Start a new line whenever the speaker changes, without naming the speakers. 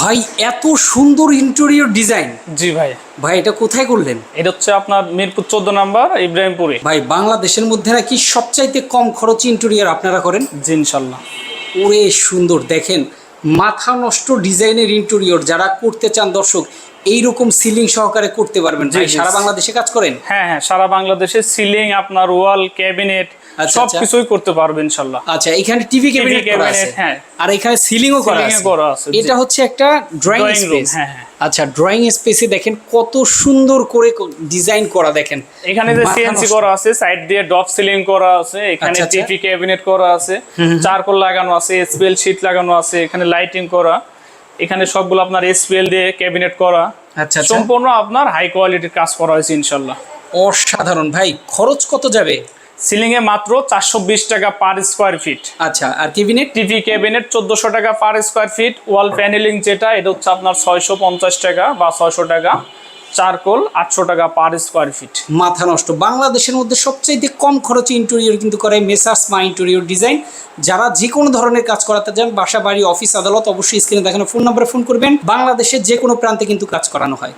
ভাই এত সুন্দর ইন্টেরিয়র ডিজাইন।
জি ভাই।
ভাই এটা কোথায় করলেন?
এটা হচ্ছে আপনার মিরপুর 14 নাম্বার ইব্রাহিমপুরে।
ভাই বাংলাদেশের মধ্যে নাকি সবচাইতে কম খরচ ইন্টেরিয়র আপনারা করেন?
জি ইনশাল্লাহ।
ওরে সুন্দর, দেখেন মাথা নষ্ট ডিজাইনের ইন্টেরিয়র যারা করতে চান দর্শক এইরকম সিলিং সহকারে করতে পারবেন। ভাই সারা বাংলাদেশে কাজ করেন?
হ্যাঁ হ্যাঁ, সারা বাংলাদেশে সিলিং, আপনার ওয়াল, ক্যাবিনেট সবকিছুই করতে পারবেন ইনশাল্লাহ।
আচ্ছা, এখানে টিভি ক্যাবিনেট করা আছে,
হ্যাঁ,
আর এখানে সিলিংও করা আছে। এটা হচ্ছে একটা ড্রয়িং স্পেস।
হ্যাঁ হ্যাঁ।
আচ্ছা, ড্রয়িং স্পেসে দেখেন কত সুন্দর করে ডিজাইন করা, দেখেন
এখানে যে সিএনসি করা আছে, সাইড দিয়ে ডপ সিলিং করা আছে, এখানে টিভি ক্যাবিনেট করা আছে, চারকোল লাগানো আছে, এসপিএল শীট লাগানো আছে, এখানে লাইটিং করা, এখানে সবগুলো আপনার এসপিএল দিয়ে ক্যাবিনেট করা। আচ্ছা, সম্পূর্ণ আপনার হাই কোয়ালিটির কাজ করা হয়েছে ইনশাল্লাহ।
অসাধারণ। ভাই খরচ কত যাবে?
সিলিং এ মাত্র 420 টাকা পার স্কোয়ার ফিট।
আচ্ছা, আর ক্যাবিনেট?
টিভি ক্যাবিনেট 1400 টাকা পার স্কোয়ার ফিট। ওয়াল প্যানেলিং যেটা, এটা হচ্ছে আপনার 650 টাকা বা 600 টাকা। চারকোল 800 টাকা পার স্কোয়ার ফিট।
মাথা নষ্ট। বাংলাদেশের মধ্যে সবচাইতে কম খরচে ইন্টেরিয়র কিন্তু করে মেসার্স মা ইন্টেরিয়র ডিজাইন। যারা যে কোনো ধরনের কাজ করাতে চান, বাসা বাড়ি অফিস আদালত, অবশ্যই স্ক্রিনে দেখানো ফোন নম্বরে ফোন করবেন। বাংলাদেশের যে কোনো প্রান্তে কিন্তু কাজ করানো হয়।